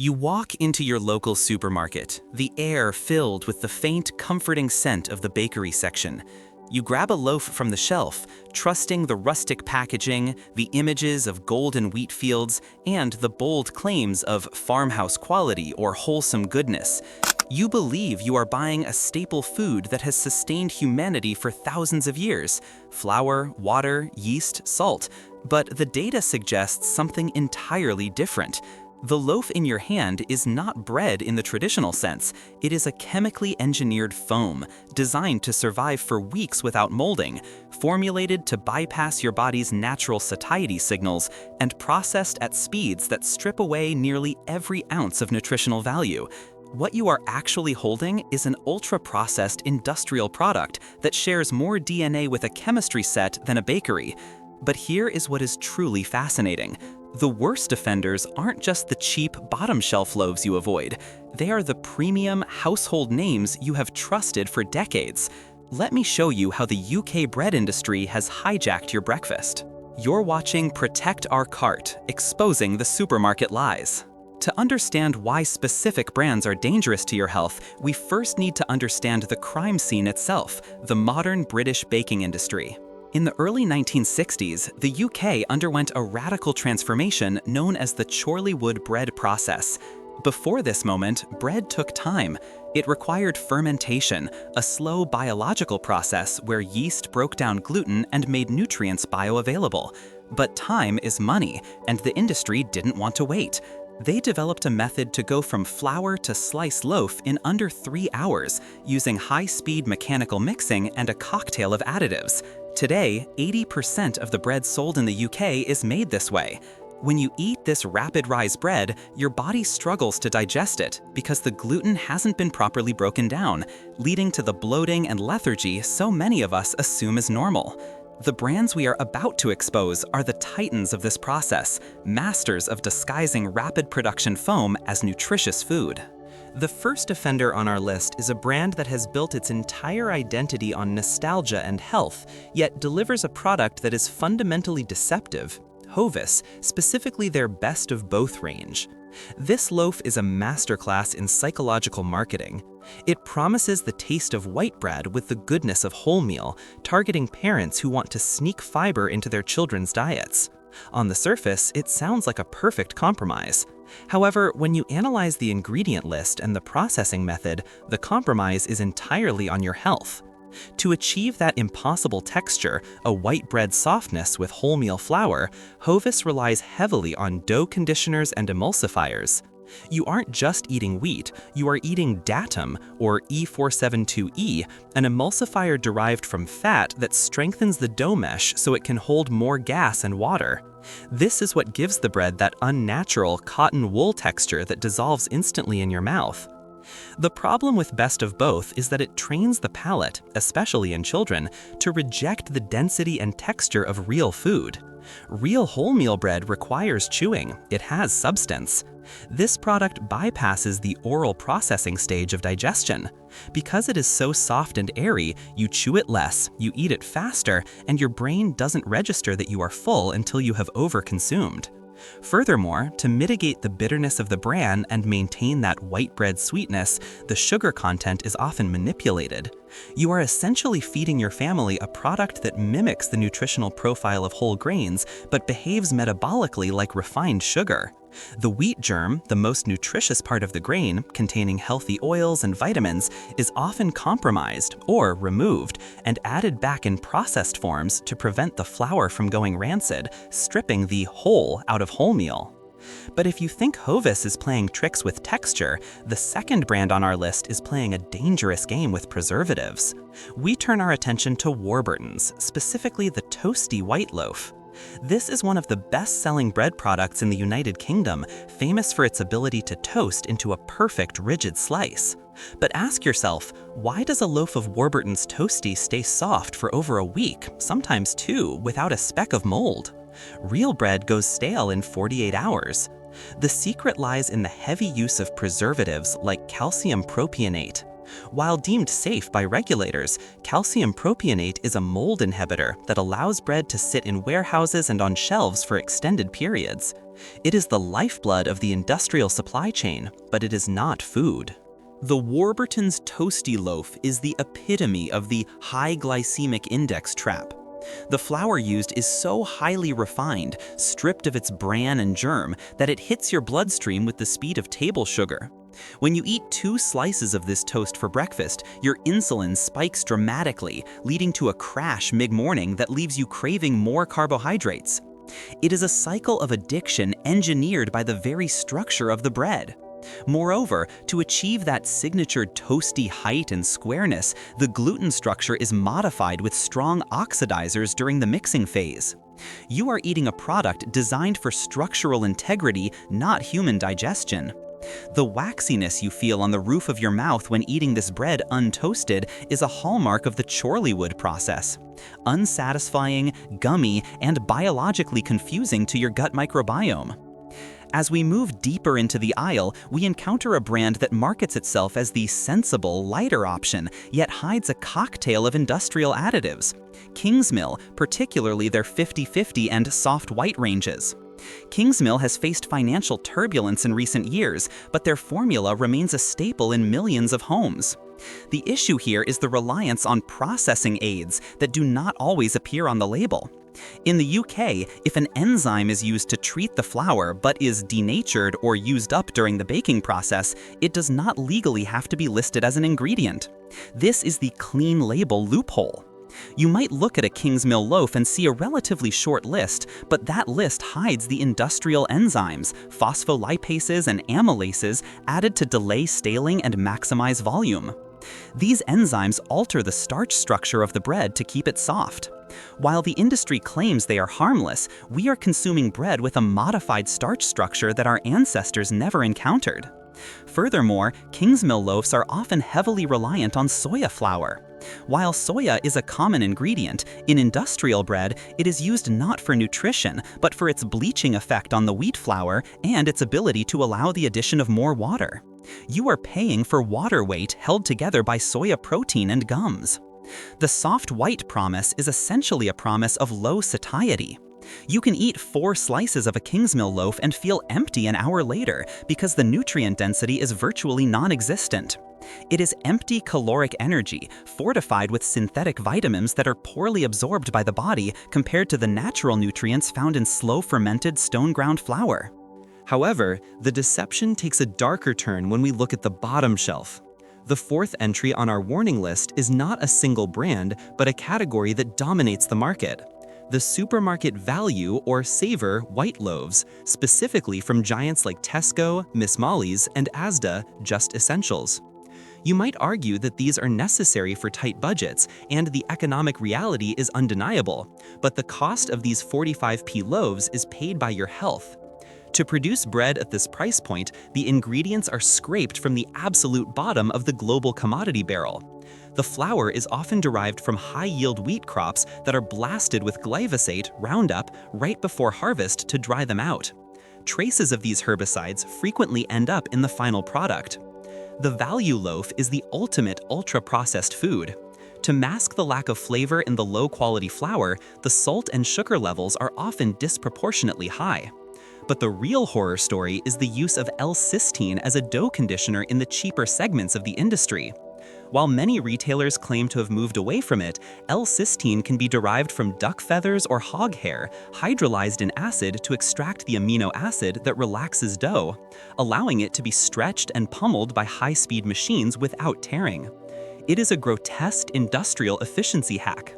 You walk into your local supermarket, the air filled with the faint, comforting scent of the bakery section. You grab a loaf from the shelf, trusting the rustic packaging, the images of golden wheat fields, and the bold claims of farmhouse quality or wholesome goodness. You believe you are buying a staple food that has sustained humanity for thousands of years: flour, water, yeast, salt. But the data suggests something entirely different. The loaf in your hand is not bread in the traditional sense. It is a chemically engineered foam, designed to survive for weeks without molding, formulated to bypass your body's natural satiety signals, and processed at speeds that strip away nearly every ounce of nutritional value. What you are actually holding is an ultra-processed industrial product that shares more DNA with a chemistry set than a bakery. But here is what is truly fascinating. The worst offenders aren't just the cheap bottom-shelf loaves you avoid. They are the premium household names you have trusted for decades. Let me show you how the UK bread industry has hijacked your breakfast. You're watching Protect Our Cart, exposing the supermarket lies. To understand why specific brands are dangerous to your health, we first need to understand the crime scene itself, the modern British baking industry. In the early 1960s, the UK underwent a radical transformation known as the Chorleywood bread process. Before this moment, bread took time. It required fermentation, a slow biological process where yeast broke down gluten and made nutrients bioavailable. But time is money, and the industry didn't want to wait. They developed a method to go from flour to sliced loaf in under 3 hours, using high-speed mechanical mixing and a cocktail of additives. Today, 80% of the bread sold in the UK is made this way. When you eat this rapid-rise bread, your body struggles to digest it because the gluten hasn't been properly broken down, leading to the bloating and lethargy so many of us assume is normal. The brands we are about to expose are the titans of this process, masters of disguising rapid production foam as nutritious food. The first offender on our list is a brand that has built its entire identity on nostalgia and health, yet delivers a product that is fundamentally deceptive: Hovis, specifically their Best of Both range. This loaf is a masterclass in psychological marketing. It promises the taste of white bread with the goodness of wholemeal, targeting parents who want to sneak fiber into their children's diets. On the surface, it sounds like a perfect compromise. However, when you analyze the ingredient list and the processing method, the compromise is entirely on your health. To achieve that impossible texture, a white bread softness with wholemeal flour, Hovis relies heavily on dough conditioners and emulsifiers. You aren't just eating wheat, you are eating Datum, or E472E, an emulsifier derived from fat that strengthens the dough mesh so it can hold more gas and water. This is what gives the bread that unnatural cotton wool texture that dissolves instantly in your mouth. The problem with Best of Both is that it trains the palate, especially in children, to reject the density and texture of real food. Real wholemeal bread requires chewing. It has substance. This product bypasses the oral processing stage of digestion. Because it is so soft and airy, you chew it less, you eat it faster, and your brain doesn't register that you are full until you have overconsumed. Furthermore, to mitigate the bitterness of the bran and maintain that white bread sweetness, the sugar content is often manipulated. You are essentially feeding your family a product that mimics the nutritional profile of whole grains, but behaves metabolically like refined sugar. The wheat germ, the most nutritious part of the grain, containing healthy oils and vitamins, is often compromised or removed and added back in processed forms to prevent the flour from going rancid, stripping the whole out of wholemeal. But if you think Hovis is playing tricks with texture, the second brand on our list is playing a dangerous game with preservatives. We turn our attention to Warburton's, specifically the toasty white loaf. This is one of the best-selling bread products in the United Kingdom, famous for its ability to toast into a perfect rigid slice. But ask yourself, why does a loaf of Warburton's Toasty stay soft for over a week, sometimes 2, without a speck of mold? Real bread goes stale in 48 hours. The secret lies in the heavy use of preservatives like calcium propionate. While deemed safe by regulators, calcium propionate is a mold inhibitor that allows bread to sit in warehouses and on shelves for extended periods. It is the lifeblood of the industrial supply chain, but it is not food. The Warburton's Toasty Loaf is the epitome of the high glycemic index trap. The flour used is so highly refined, stripped of its bran and germ, that it hits your bloodstream with the speed of table sugar. When you eat 2 slices of this toast for breakfast, your insulin spikes dramatically, leading to a crash mid-morning that leaves you craving more carbohydrates. It is a cycle of addiction engineered by the very structure of the bread. Moreover, to achieve that signature toasty height and squareness, the gluten structure is modified with strong oxidizers during the mixing phase. You are eating a product designed for structural integrity, not human digestion. The waxiness you feel on the roof of your mouth when eating this bread untoasted is a hallmark of the Chorleywood process. Unsatisfying, gummy, and biologically confusing to your gut microbiome. As we move deeper into the aisle, we encounter a brand that markets itself as the sensible, lighter option, yet hides a cocktail of industrial additives. Kingsmill, particularly their 50/50 and soft white ranges. Kingsmill has faced financial turbulence in recent years, but their formula remains a staple in millions of homes. The issue here is the reliance on processing aids that do not always appear on the label. In the UK, if an enzyme is used to treat the flour but is denatured or used up during the baking process, it does not legally have to be listed as an ingredient. This is the clean label loophole. You might look at a Kingsmill loaf and see a relatively short list, but that list hides the industrial enzymes, phospholipases and amylases added to delay staling and maximize volume. These enzymes alter the starch structure of the bread to keep it soft. While the industry claims they are harmless, we are consuming bread with a modified starch structure that our ancestors never encountered. Furthermore, Kingsmill loaves are often heavily reliant on soya flour. While soya is a common ingredient, in industrial bread, it is used not for nutrition, but for its bleaching effect on the wheat flour and its ability to allow the addition of more water. You are paying for water weight held together by soya protein and gums. The soft white promise is essentially a promise of low satiety. You can eat 4 slices of a Kingsmill loaf and feel empty an hour later because the nutrient density is virtually non-existent. It is empty caloric energy, fortified with synthetic vitamins that are poorly absorbed by the body compared to the natural nutrients found in slow-fermented stone-ground flour. However, the deception takes a darker turn when we look at the bottom shelf. The 4th entry on our warning list is not a single brand, but a category that dominates the market. The supermarket value or saver white loaves, specifically from giants like Tesco, Miss Molly's, and Asda, Just Essentials. You might argue that these are necessary for tight budgets, and the economic reality is undeniable, but the cost of these 45p loaves is paid by your health. To produce bread at this price point, the ingredients are scraped from the absolute bottom of the global commodity barrel. The flour is often derived from high-yield wheat crops that are blasted with glyphosate, Roundup, right before harvest to dry them out. Traces of these herbicides frequently end up in the final product. The value loaf is the ultimate ultra-processed food. To mask the lack of flavor in the low-quality flour, the salt and sugar levels are often disproportionately high. But the real horror story is the use of L-cysteine as a dough conditioner in the cheaper segments of the industry. While many retailers claim to have moved away from it, L-cysteine can be derived from duck feathers or hog hair, hydrolyzed in acid to extract the amino acid that relaxes dough, allowing it to be stretched and pummeled by high-speed machines without tearing. It is a grotesque industrial efficiency hack.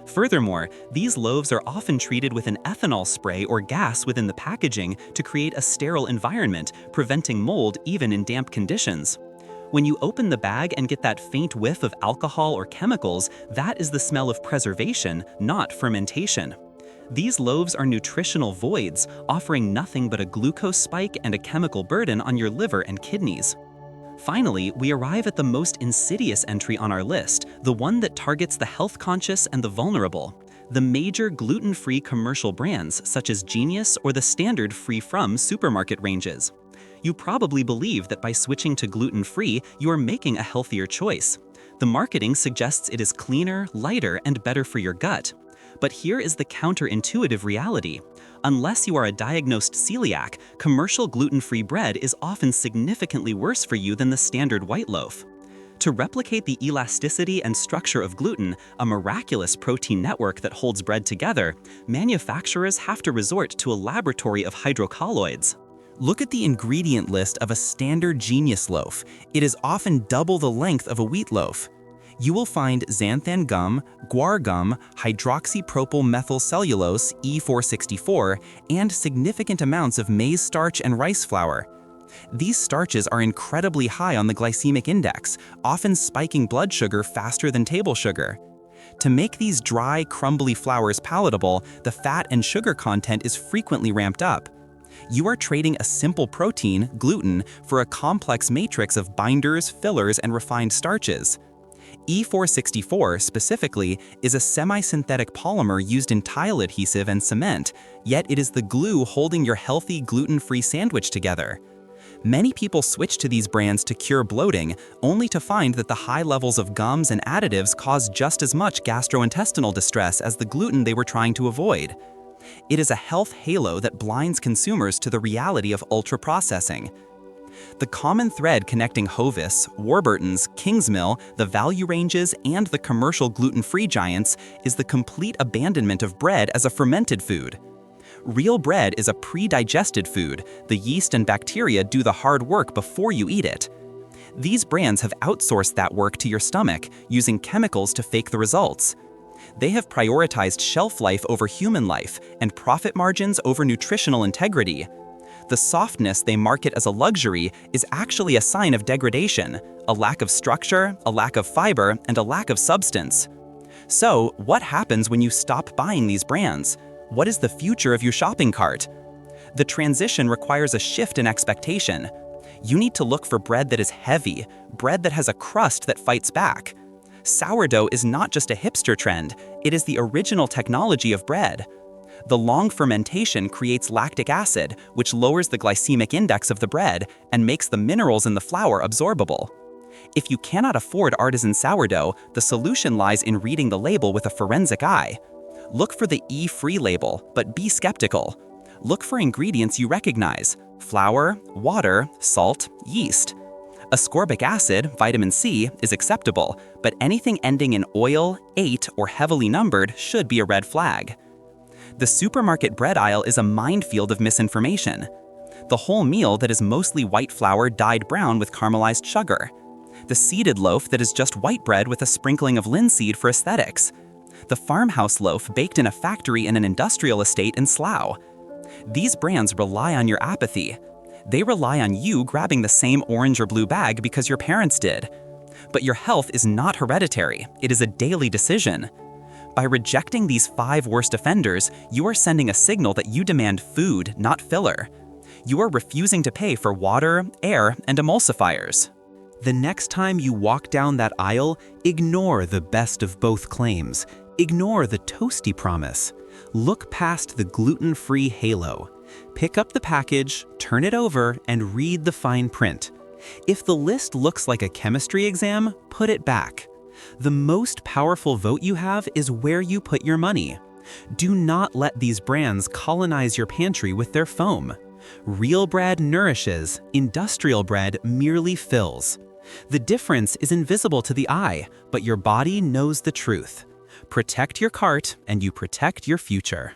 Furthermore, these loaves are often treated with an ethanol spray or gas within the packaging to create a sterile environment, preventing mold even in damp conditions. When you open the bag and get that faint whiff of alcohol or chemicals, that is the smell of preservation, not fermentation. These loaves are nutritional voids, offering nothing but a glucose spike and a chemical burden on your liver and kidneys. Finally, we arrive at the most insidious entry on our list, the one that targets the health-conscious and the vulnerable. The major gluten-free commercial brands such as Genius or the standard free-from supermarket ranges. You probably believe that by switching to gluten-free, you are making a healthier choice. The marketing suggests it is cleaner, lighter, and better for your gut. But here is the counterintuitive reality. Unless you are a diagnosed celiac, commercial gluten-free bread is often significantly worse for you than the standard white loaf. To replicate the elasticity and structure of gluten, a miraculous protein network that holds bread together, manufacturers have to resort to a laboratory of hydrocolloids. Look at the ingredient list of a standard Genius loaf. It is often double the length of a wheat loaf. You will find xanthan gum, guar gum, hydroxypropyl methyl cellulose E464, and significant amounts of maize starch and rice flour. These starches are incredibly high on the glycemic index, often spiking blood sugar faster than table sugar. To make these dry, crumbly flours palatable, the fat and sugar content is frequently ramped up. You are trading a simple protein, gluten, for a complex matrix of binders, fillers, and refined starches. E464, specifically, is a semi-synthetic polymer used in tile adhesive and cement, yet it is the glue holding your healthy gluten-free sandwich together. Many people switch to these brands to cure bloating, only to find that the high levels of gums and additives cause just as much gastrointestinal distress as the gluten they were trying to avoid. It is a health halo that blinds consumers to the reality of ultra-processing. The common thread connecting Hovis, Warburton's, Kingsmill, the value ranges, and the commercial gluten-free giants is the complete abandonment of bread as a fermented food. Real bread is a pre-digested food. The yeast and bacteria do the hard work before you eat it. These brands have outsourced that work to your stomach, using chemicals to fake the results. They have prioritized shelf life over human life and profit margins over nutritional integrity. The softness they market as a luxury is actually a sign of degradation, a lack of structure, a lack of fiber, and a lack of substance. So, what happens when you stop buying these brands? What is the future of your shopping cart? The transition requires a shift in expectation. You need to look for bread that is heavy, bread that has a crust that fights back. Sourdough is not just a hipster trend, it is the original technology of bread. The long fermentation creates lactic acid, which lowers the glycemic index of the bread and makes the minerals in the flour absorbable. If you cannot afford artisan sourdough, the solution lies in reading the label with a forensic eye. Look for the E-free label, but be skeptical. Look for ingredients you recognize: flour, water, salt, yeast. Ascorbic acid, vitamin C, is acceptable, but anything ending in oil, 8, or heavily numbered should be a red flag. The supermarket bread aisle is a minefield of misinformation. The whole meal that is mostly white flour dyed brown with caramelized sugar. The seeded loaf that is just white bread with a sprinkling of linseed for aesthetics. The farmhouse loaf baked in a factory in an industrial estate in Slough. These brands rely on your apathy. They rely on you grabbing the same orange or blue bag because your parents did. But your health is not hereditary, it is a daily decision. By rejecting these 5 worst offenders, you are sending a signal that you demand food, not filler. You are refusing to pay for water, air, and emulsifiers. The next time you walk down that aisle, ignore the best of both claims. Ignore the toasty promise. Look past the gluten-free halo. Pick up the package, turn it over, and read the fine print. If the list looks like a chemistry exam, put it back. The most powerful vote you have is where you put your money. Do not let these brands colonize your pantry with their foam. Real bread nourishes, industrial bread merely fills. The difference is invisible to the eye, but your body knows the truth. Protect your cart and you protect your future.